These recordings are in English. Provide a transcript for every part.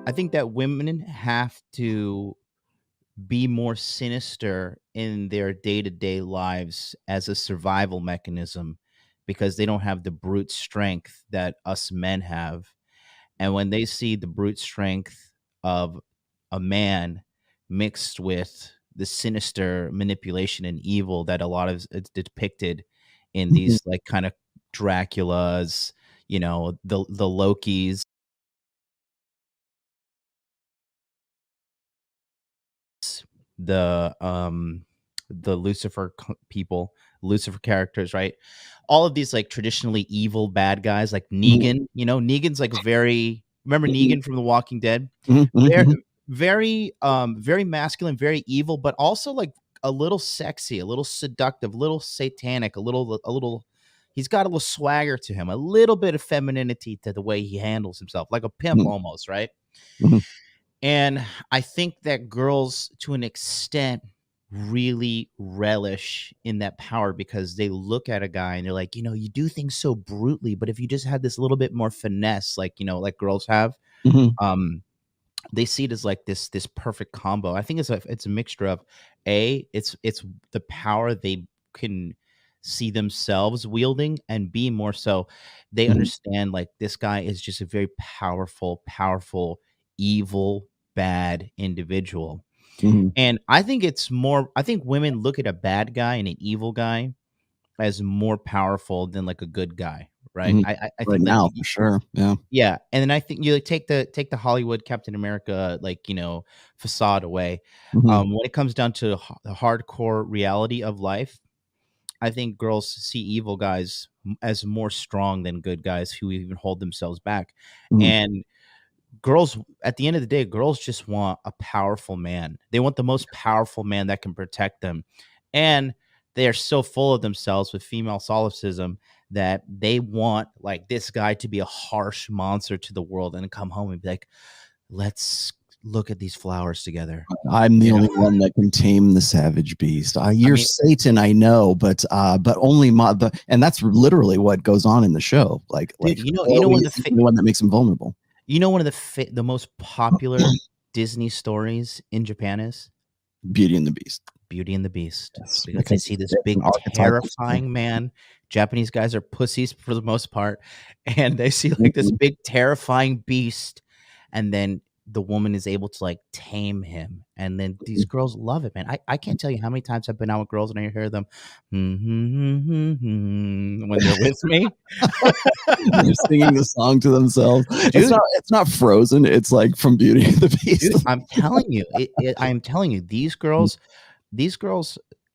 I think that women have to be more sinister in their day-to-day lives as a survival mechanism because they don't have the brute strength that us men have. And when they see the brute strength of a man mixed with the sinister manipulation and evil that a lot of it's depicted in Mhm. these like kind of Draculas, the Lokis, the um the people, Lucifer characters, right? All of these like traditionally evil bad guys like Mhm. Negan, Negan's like very remember Mhm. Negan from The Walking Dead? Mhm. Mhm. Very Mhm. very masculine, very evil, but also like a little sexy, a little seductive, a little satanic, a little he's got a little swagger to him, a little bit of femininity to the way he handles himself, like a pimp Mhm. almost, right? Mhm. And I think that girls, to an extent, really relish in that power because they look at a guy and they're like, you do things so brutally, but if you just had this little bit more finesse, like, like girls have, Mhm. um, they see it as like this perfect combo. I think it's a mixture of it's the power they can see themselves wielding, and B, more so they Mhm. understand like this guy is just a very powerful, evil, bad individual. Mhm. And I think women look at a bad guy and an evil guy as more powerful than like a good guy, right? Mhm. I Right think like now, for sure. Yeah. yeah, and then I think you like, take the Hollywood Captain America, like, facade away. Mhm. When it comes down to the hardcore reality of life, I think girls see evil guys as more strong than good guys who even hold themselves back. Mhm. And girls, at the end of the day, girls just want a powerful man. They want the most powerful man that can protect them. And they are so full of themselves with female solipsism that they want like this guy to be a harsh monster to the world and come home and be like, let's look at these flowers together. I'm the You know, only one that can tame the savage beast. I You're mean, Satan, I know, but only and that's literally what goes on in the show. dude, Chloe is the only one that makes him vulnerable. one of the most popular Disney stories in Japan is Beauty and the Beast. Beauty and the Beast, Yes, because they because see this it's big an archetypal story. terrifying man. Japanese guys are pussies for the most part, and they see like this Mhm. big terrifying beast, and then the woman is able to like tame him, and then these girls love it, man. I can't tell you how many times I've been out with girls and I hear them when they're with me. They're singing the song to themselves. Dude, It's not Frozen. It's like from Beauty and the Beast. dude, I'm telling you, I'm telling you, these girls,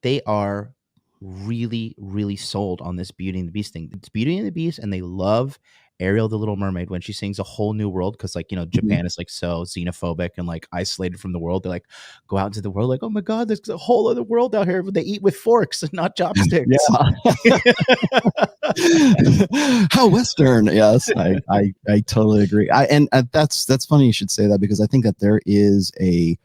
they are really, really sold on this Beauty and the Beast thing. It's Beauty and the Beast, and they love Ariel the Little Mermaid when she sings A Whole New World because, like, Mhm. Japan is like so xenophobic and like isolated from the world. They like go out into the world, like, oh my God, there's a whole other world out here, but they eat with forks and not chopsticks. Yeah. How Western. Yes, I totally agree. And that's funny you should say that, because I think that there is an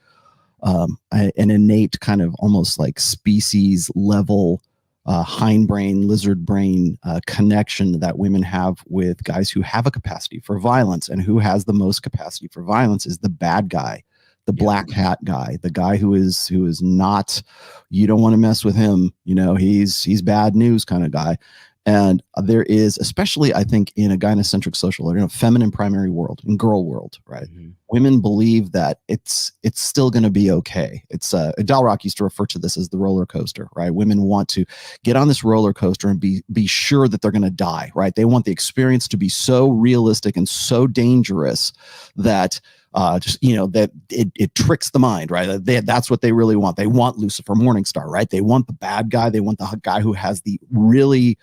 innate kind of almost like species level hindbrain, lizard brain connection that women have with guys who have a capacity for violence. And who has the most capacity for violence is the bad guy, the Yeah. black hat guy, the guy who is not, you don't want to mess with him. He's bad news kind of guy. And there is, especially I think in a gynocentric social, feminine primary world, in girl world, right? Mhm. Women believe that it's still going to be okay. It's Dalrock used to refer to this as the roller coaster, right? Women want to get on this roller coaster and be sure that they're going to die, right? They want the experience to be so realistic and so dangerous that that it tricks the mind, right? That's what they really want. They want Lucifer Morningstar, right? They want the bad guy. They want the guy who has the really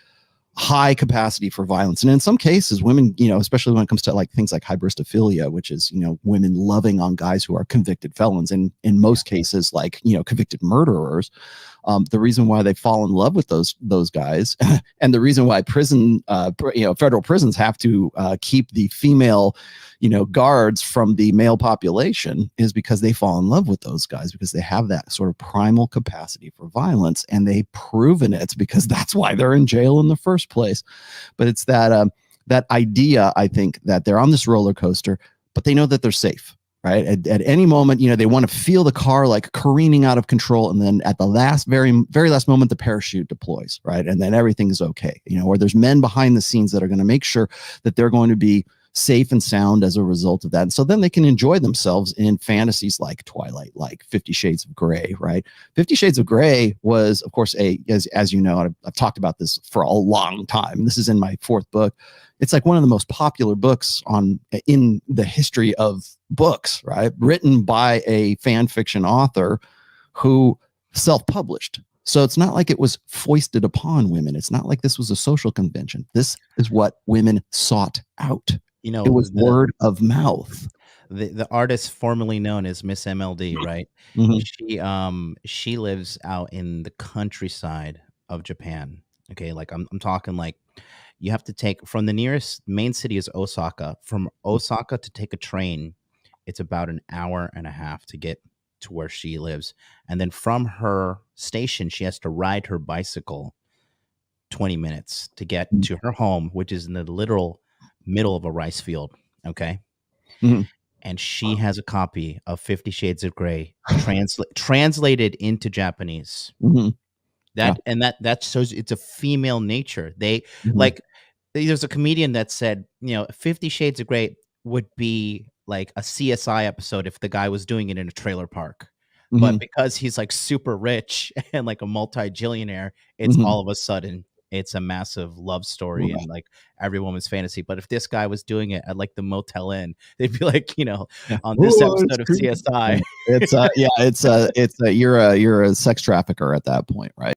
high capacity for violence. And in some cases, women, especially when it comes to like things like hybristophilia, which is, women loving on guys who are convicted felons, and in most cases, like, convicted murderers. The reason why they fall in love with those guys, and the reason why federal prisons have to keep the female, guards from the male population, is because they fall in love with those guys because they have that sort of primal capacity for violence, and they've proven it because that's why they're in jail in the first place. But it's that idea, I think, that they're on this roller coaster, but they know that they're safe. right? At any moment, they want to feel the car like careening out of control. And then at the very last moment, the parachute deploys, right? And then everything's okay, or there's men behind the scenes that are going to make sure that they're going to be safe and sound as a result of that. And so then they can enjoy themselves in fantasies like Twilight, like 50 Shades of Grey, right? 50 Shades of Grey was, of course, as you know, I've talked about this for a long time. This is in my 4th book. It's like one of the most popular books in the history of books, right? Written by a fan fiction author who self-published. So it's not like it was foisted upon women. It's not like this was a social convention. This is what women sought out. It was word of mouth. The artist formerly known as Miss MLD, right? She lives out in the countryside of Japan. Okay, like I'm talking like you have to take from the nearest main city is Osaka. From Osaka to take a train, it's about an hour and a half to get to where she lives. And then from her station, she has to ride her bicycle 20 minutes to get to her home, which is in the literal middle of a rice field. Okay. And she has a copy of 50 Shades of Grey translated into Japanese. That shows it's a female nature. They like, there's a comedian that said, 50 Shades of Grey would be like a CSI episode if the guy was doing it in a trailer park. But because he's like super rich and like a multi-jillionaire, it's all of a sudden it's a massive love story and like every woman's fantasy. But if this guy was doing it at like the Motel Inn, they'd be like, on this episode of CSI. You're a sex trafficker at that point, right?